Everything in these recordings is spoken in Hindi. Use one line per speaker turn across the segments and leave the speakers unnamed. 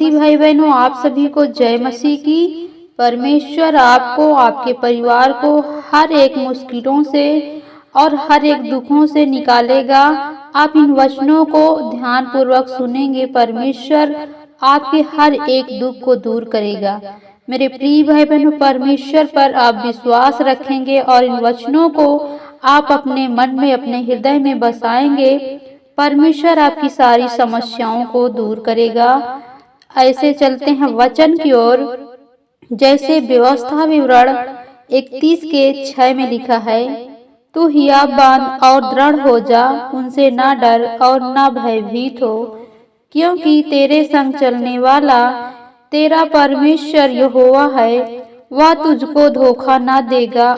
मसीह भाई बहनों, आप सभी को जय मसीह की। परमेश्वर आपको, आपके परिवार को हर एक मुश्किलों से और हर एक दुखों से निकालेगा। आप इन वचनों को ध्यान पूर्वक सुनेंगे, परमेश्वर आपके हर एक दुख को दूर करेगा। मेरे प्रिय भाई बहनों, परमेश्वर पर आप विश्वास रखेंगे और इन वचनों को आप अपने मन में, अपने हृदय में बसाएंगे, परमेश्वर आपकी सारी समस्याओं को दूर करेगा। ऐसे चलते हैं वचन की ओर। जैसे व्यवस्था विवरण 31:6 में लिखा है, तू हियाबान और दृढ़ हो जा, उनसे ना डर और ना भयभीत हो, क्योंकि तेरे संग चलने वाला तेरा परमेश्वर यहोवा है। वह तुझको धोखा ना देगा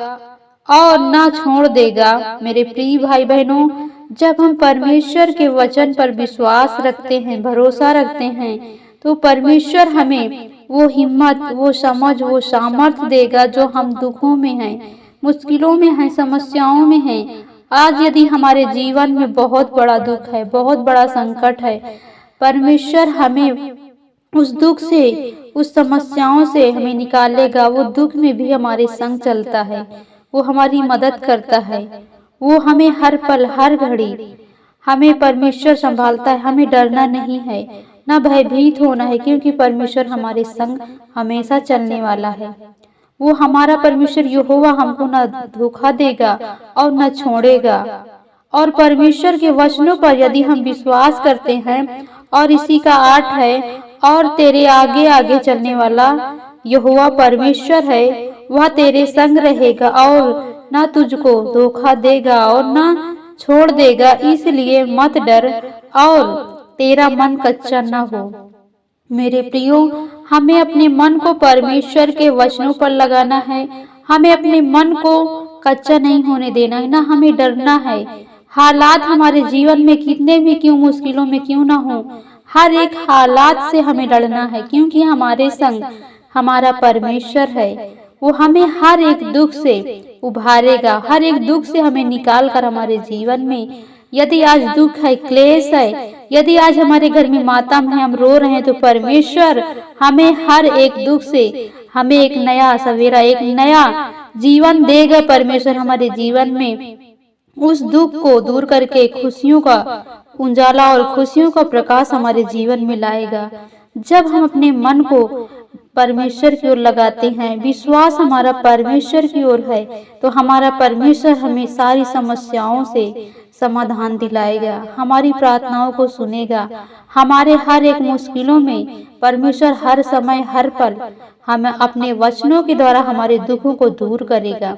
और ना छोड़ देगा। मेरे प्रिय भाई बहनों, जब हम परमेश्वर के वचन पर विश्वास रखते हैं, भरोसा रखते हैं, तो परमेश्वर हमें वो हिम्मत, वो समझ, वो सामर्थ्य देगा जो हम दुखों में हैं, मुश्किलों में हैं, समस्याओं में हैं। आज यदि हमारे जीवन में बहुत बड़ा दुख है, बहुत बड़ा संकट है, परमेश्वर हमें उस दुख से, उस समस्याओं से हमें निकालेगा। वो दुख में भी हमारे संग चलता है, वो हमारी मदद करता है, वो हमें हर पल, हर घड़ी हमें परमेश्वर संभालता है। हमें डरना नहीं है, ना भयभीत होना है, क्योंकि परमेश्वर हमारे संग हमेशा चलने वाला है। वो हमारा परमेश्वर यहोवा हमको न धोखा देगा और न छोड़ेगा। और परमेश्वर के वचनों पर यदि हम विश्वास करते हैं, और इसी का 8 है, और तेरे आगे आगे चलने वाला यहोवा परमेश्वर है, वह तेरे संग रहेगा और ना तुझको धोखा देगा और ना छोड़ देगा। इसलिए मत डर और तेरा मन कच्चा न हो। मेरे प्रियो, हमें अपने मन को परमेश्वर के वचनों पर लगाना है। हमें अपने मन को कच्चा नहीं होने देना है, ना हमें डरना है। हालात हमारे जीवन में कितने भी क्यों मुश्किलों में क्यों ना हो, हर एक हालात से हमें लड़ना है, क्योंकि हमारे संग हमारा परमेश्वर है। वो हमें हर एक दुख से उभारेगा, हर एक दुख से हमें निकाल कर हमारे जीवन में, यदि आज दुख है, क्लेश है, यदि आज हमारे घर में मातम है, हम रो रहे हैं, तो परमेश्वर हमें हर एक दुख से हमें एक नया सवेरा, एक नया जीवन देगा। परमेश्वर हमारे जीवन में उस दुख को दूर करके खुशियों का उजाला और खुशियों का प्रकाश हमारे जीवन में लाएगा। जब हम अपने मन को परमेश्वर की ओर लगाते हैं, विश्वास हमारा परमेश्वर की ओर है, तो हमारा परमेश्वर हमें सारी समस्याओं से समाधान दिलाएगा, हमारी प्रार्थनाओं को सुनेगा। हमारे हर एक मुश्किलों में परमेश्वर हर समय, हर पल हमें अपने वचनों के द्वारा हमारे दुखों को दूर करेगा।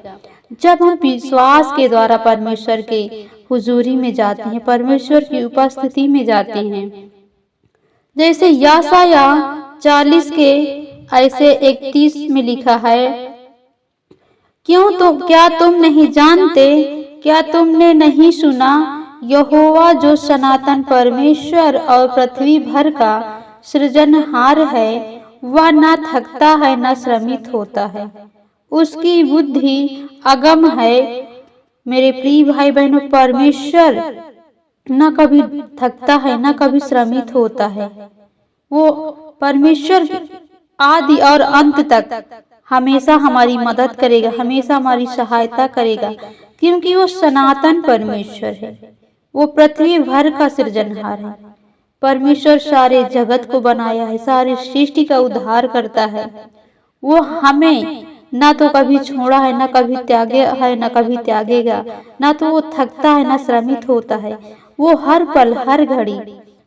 जब हम विश्वास के द्वारा परमेश्वर के हुजूरी में जाते हैं, परमेश्वर की उपस्थिति में जाते हैं, जैसे यशायाह 40 के ऐसे 31 में लिखा है, क्या तुम नहीं जानते, क्या तुमने नहीं सुना, यहोवा जो सनातन परमेश्वर और पृथ्वी भर का सृजनहार है, वह न थकता है न श्रमित होता है, उसकी बुद्धि अगम है। मेरे प्रिय भाई बहनों, परमेश्वर न कभी थकता है न कभी श्रमित होता है। वो परमेश्वर आदि और अंत तक हमेशा हमारी मदद करेगा, हमेशा हमारी सहायता करेगा, क्योंकि वो सनातन परमेश्वर है। वो पृथ्वी भर का सृजनहार है। परमेश्वर सारे जगत को बनाया है, सारी सृष्टि का उद्धार करता है। वो हमें न तो कभी छोड़ा है, न कभी त्यागे है, न कभी त्यागेगा। न तो वो थकता है, न श्रमित होता है। वो हर पल, हर घड़ी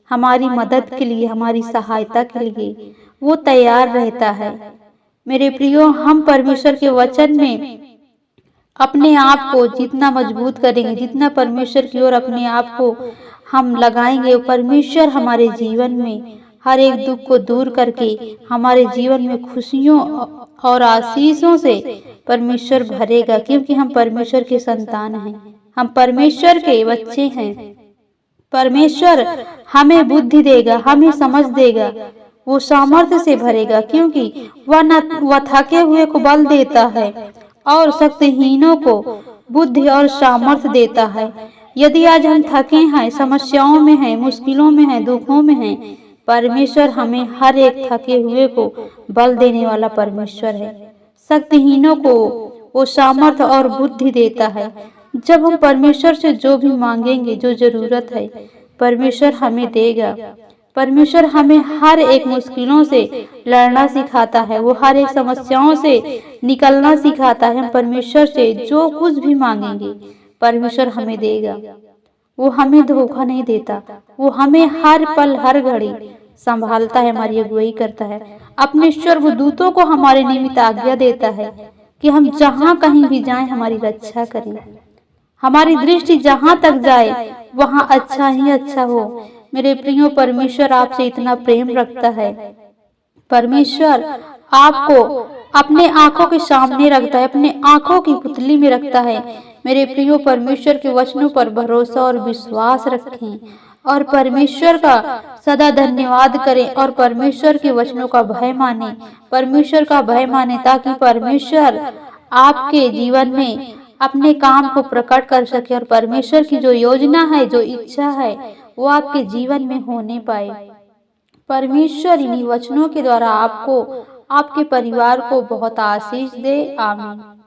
हमारी मदद के लिए, हमारी सहायता के लिए वो तैयार रहता है। मेरे प्रियो, हम परमेश्वर के वचन में अपने आप को जितना मजबूत करेंगे, जितना परमेश्वर की ओर अपने आप को हम लगाएंगे, परमेश्वर हमारे जीवन में हर एक दुख को दूर करके हमारे जीवन में खुशियों और आशीषों से परमेश्वर भरेगा, क्योंकि हम परमेश्वर के संतान हैं, हम परमेश्वर के बच्चे हैं। परमेश्वर हमें बुद्धि देगा, हमें समझ देगा, वो सामर्थ्य से भरेगा, क्योंकि वह थके हुए को बल देता है और शक्तिहीनों को बुद्धि और सामर्थ्य देता है। यदि आज हम थके हैं, समस्याओं में हैं, मुश्किलों में हैं, दुखों में हैं, परमेश्वर हमें हर एक थके हुए को बल देने वाला परमेश्वर है। शक्तिहीनों को वो सामर्थ्य और बुद्धि देता है। जब हम परमेश्वर से जो भी मांगेंगे, जो जरूरत है, परमेश्वर हमें देगा। परमेश्वर हमें हर एक मुश्किलों से लड़ना सिखाता है, वो हर एक समस्याओं से निकलना सिखाता है। हम परमेश्वर से जो कुछ भी मांगेंगे परमेश्वर हमें देगा। वो हमें धोखा नहीं देता, वो हमें हर पल हर घड़ी संभालता है, हमारी अगुवाई करता है। अपने स्वर्गदूतों को हमारे निमित्त आज्ञा देता है कि हम जहाँ कहीं भी जाएं हमारी रक्षा करें। हमारी दृष्टि जहाँ तक जाए वहाँ अच्छा ही अच्छा हो। मेरे प्रियो, परमेश्वर आपसे इतना प्रेम रखता है। परमेश्वर आपको अपने आंखों के सामने रखता है, अपने आंखों की पुतली में रखता है। मेरे प्रियो, परमेश्वर के वचनों पर भरोसा और विश्वास रखें और परमेश्वर का सदा धन्यवाद करें और परमेश्वर के वचनों का भय माने, परमेश्वर का भय माने, ताकि परमेश्वर आपके जीवन में अपने काम को प्रकट कर सके और परमेश्वर की जो योजना है, जो इच्छा है, वो आपके जीवन में होने पाए। परमेश्वर इन्हीं वचनों के द्वारा आपको, आपके परिवार को बहुत आशीष दे। आमीन।